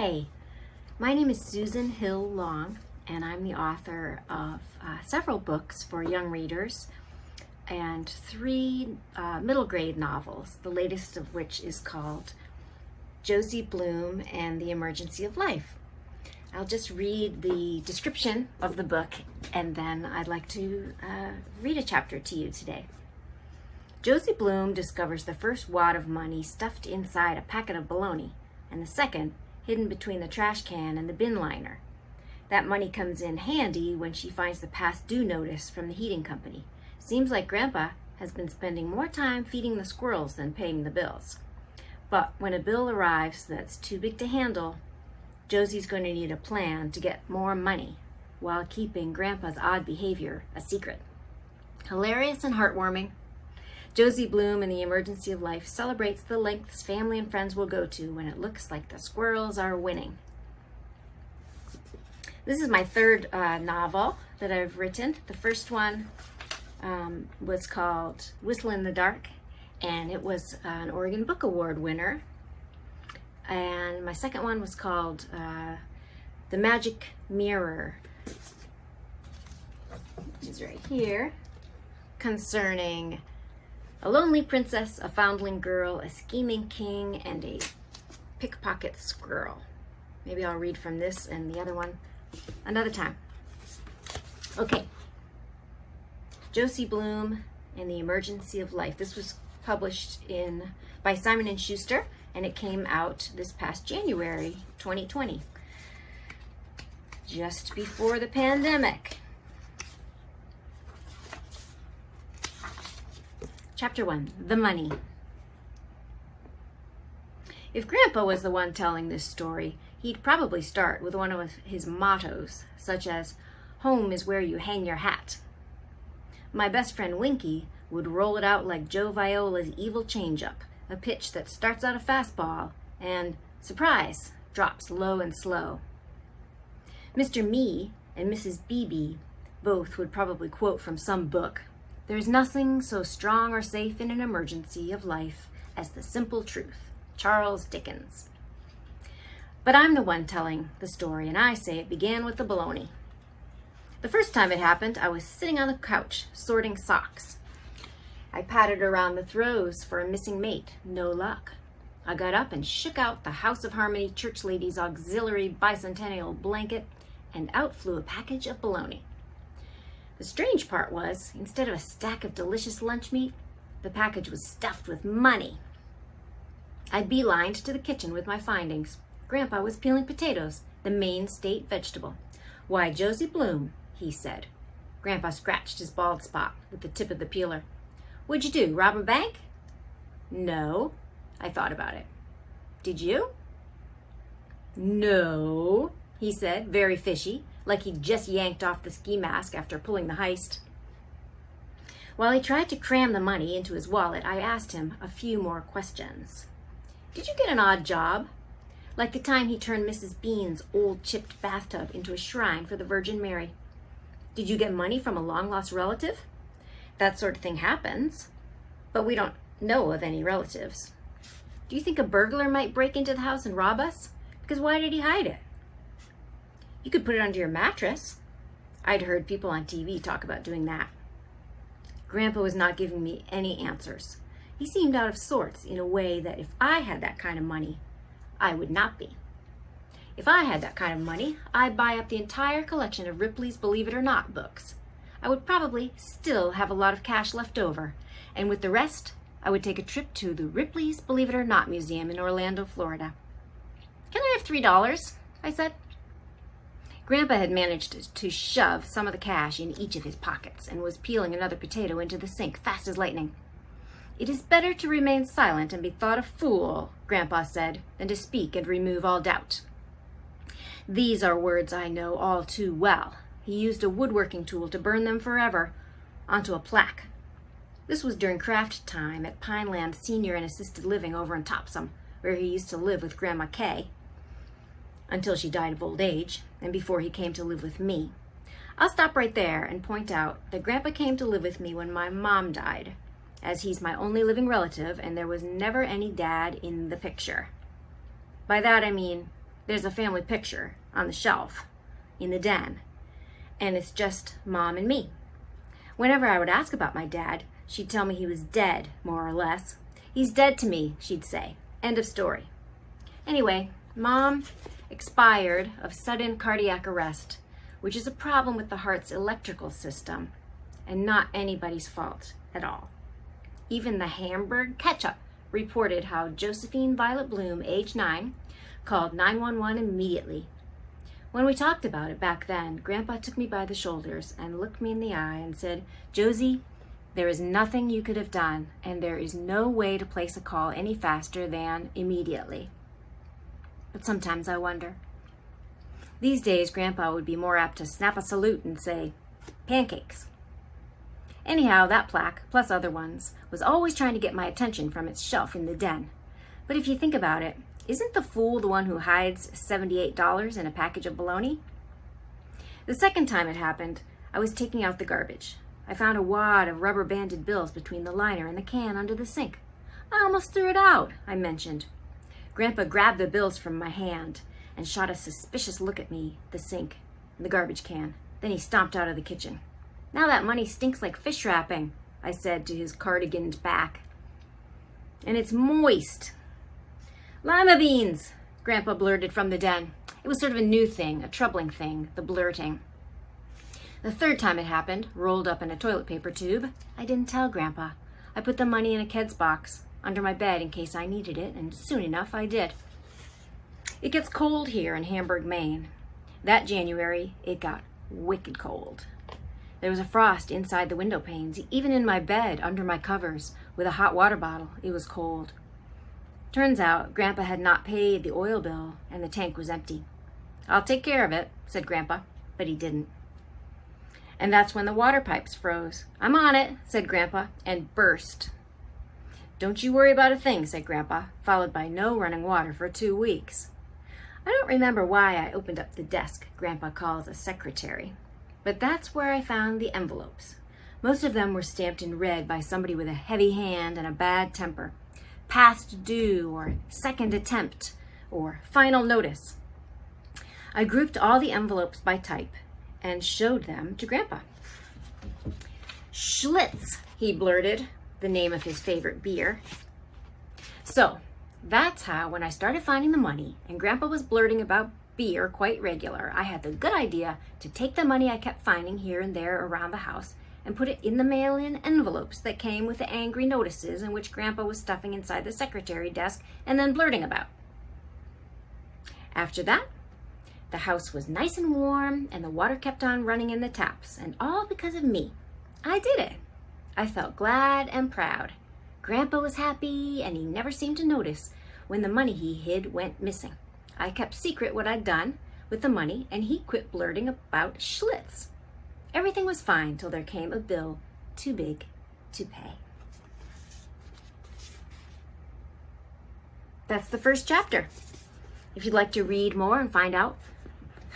Hi, my name is Susan Hill Long, and I'm the author of several books for young readers and three middle grade novels, the latest of which is called Josie Bloom and the Emergency of Life. I'll just read the description of the book, and then I'd like to read a chapter to you today. Josie Bloom discovers the first wad of money stuffed inside a packet of bologna, and the second hidden between the trash can and the bin liner. That money comes in handy when she finds the past due notice from the heating company. Seems like Grandpa has been spending more time feeding the squirrels than paying the bills. But when a bill arrives that's too big to handle, Josie's going to need a plan to get more money while keeping Grandpa's odd behavior a secret. Hilarious and heartwarming, Josie Bloom and the Emergency of Life celebrates the lengths family and friends will go to when it looks like the squirrels are winning. This is my third novel that I've written. The first one was called Whistle in the Dark, and it was an Oregon Book Award winner. And my second one was called The Magic Mirror, which is right here, concerning a lonely princess, a foundling girl, a scheming king, and a pickpocket squirrel. Maybe I'll read from this and the other one another time. Okay. Josie Bloom and the Emergency of Life. This was published by Simon & Schuster, and it came out this past January 2020, just before the pandemic. Chapter 1, The Money. If Grandpa was the one telling this story, he'd probably start with one of his mottos, such as, "Home is where you hang your hat." My best friend Winky would roll it out like Joe Viola's evil changeup, a pitch that starts out a fastball and, surprise, drops low and slow. Mr. Me and Mrs. Beebe both would probably quote from some book, "There's nothing so strong or safe in an emergency of life as the simple truth." Charles Dickens. But I'm the one telling the story, and I say it began with the bologna. The first time it happened, I was sitting on the couch, sorting socks. I patted around the throws for a missing mate. No luck. I got up and shook out the House of Harmony Church Ladies Auxiliary Bicentennial blanket, and out flew a package of bologna. The strange part was, instead of a stack of delicious lunch meat, the package was stuffed with money. I beelined to the kitchen with my findings. Grandpa was peeling potatoes, the main state vegetable. "Why, Josie Bloom," he said. Grandpa scratched his bald spot with the tip of the peeler. "What'd you do, rob a bank?" "No." I thought about it. "Did you?" "No," he said, very fishy, like he'd just yanked off the ski mask after pulling the heist. While he tried to cram the money into his wallet, I asked him a few more questions. "Did you get an odd job? Like the time he turned Mrs. Bean's old chipped bathtub into a shrine for the Virgin Mary. Did you get money from a long-lost relative? That sort of thing happens, but we don't know of any relatives. Do you think a burglar might break into the house and rob us? Because why did he hide it? You could put it under your mattress." I'd heard people on TV talk about doing that. Grandpa was not giving me any answers. He seemed out of sorts in a way that if I had that kind of money, I would not be. If I had that kind of money, I'd buy up the entire collection of Ripley's Believe It or Not books. I would probably still have a lot of cash left over, and with the rest, I would take a trip to the Ripley's Believe It or Not Museum in Orlando, Florida. "Can I have $3? I said. Grandpa had managed to shove some of the cash in each of his pockets and was peeling another potato into the sink fast as lightning. "It is better to remain silent and be thought a fool," Grandpa said, "than to speak and remove all doubt." These are words I know all too well. He used a woodworking tool to burn them forever onto a plaque. This was during craft time at Pineland Senior and Assisted Living over in Topsom, where he used to live with Grandma Kay, until she died of old age, and before he came to live with me. I'll stop right there and point out that Grandpa came to live with me when my mom died, as he's my only living relative and there was never any dad in the picture. By that I mean there's a family picture on the shelf in the den, and it's just Mom and me. Whenever I would ask about my dad, she'd tell me he was dead, more or less. He's dead to me, she'd say. End of story. Anyway, Mom expired of sudden cardiac arrest, which is a problem with the heart's electrical system, and not anybody's fault at all. Even the Hamburg Ketchup reported how Josephine Violet Bloom, age 9, called 911 immediately. When we talked about it back then, Grandpa took me by the shoulders and looked me in the eye and said, "Josie, there is nothing you could have done, and there is no way to place a call any faster than immediately." But sometimes I wonder. These days, Grandpa would be more apt to snap a salute and say, "Pancakes." Anyhow, that plaque, plus other ones, was always trying to get my attention from its shelf in the den. But if you think about it, isn't the fool the one who hides $78 in a package of bologna? The second time it happened, I was taking out the garbage. I found a wad of rubber-banded bills between the liner and the can under the sink. "I almost threw it out," I mentioned. Grandpa grabbed the bills from my hand and shot a suspicious look at me, the sink, and the garbage can. Then he stomped out of the kitchen. "Now that money stinks like fish wrapping," I said to his cardiganed back. "And it's moist." "Lima beans," Grandpa blurted from the den. It was sort of a new thing, a troubling thing, the blurting. The third time it happened, rolled up in a toilet paper tube, I didn't tell Grandpa. I put the money in a Keds box under my bed in case I needed it, and soon enough I did. It gets cold here in Hamburg, Maine. That January, it got wicked cold. There was a frost inside the window panes. Even in my bed, under my covers, with a hot water bottle, it was cold. Turns out, Grandpa had not paid the oil bill, and the tank was empty. "I'll take care of it," said Grandpa, but he didn't. And that's when the water pipes froze. "I'm on it," said Grandpa, and burst. "Don't you worry about a thing," said Grandpa, followed by no running water for 2 weeks. I don't remember why I opened up the desk Grandpa calls a secretary, but that's where I found the envelopes. Most of them were stamped in red by somebody with a heavy hand and a bad temper. Past due, or second attempt, or final notice. I grouped all the envelopes by type and showed them to Grandpa. "Schlitz," he blurted, the name of his favorite beer. So, that's how, when I started finding the money and Grandpa was blurting about beer quite regular, I had the good idea to take the money I kept finding here and there around the house and put it in the mail-in envelopes that came with the angry notices in which Grandpa was stuffing inside the secretary desk and then blurting about. After that, the house was nice and warm and the water kept on running in the taps, and all because of me. I did it. I felt glad and proud. Grandpa was happy, and he never seemed to notice when the money he hid went missing. I kept secret what I'd done with the money, and he quit blurting about Schlitz. Everything was fine till there came a bill too big to pay. That's the first chapter. If you'd like to read more and find out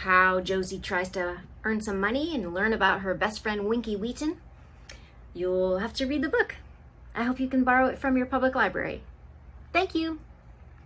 how Josie tries to earn some money and learn about her best friend Winky Wheaton, you'll have to read the book. I hope you can borrow it from your public library. Thank you.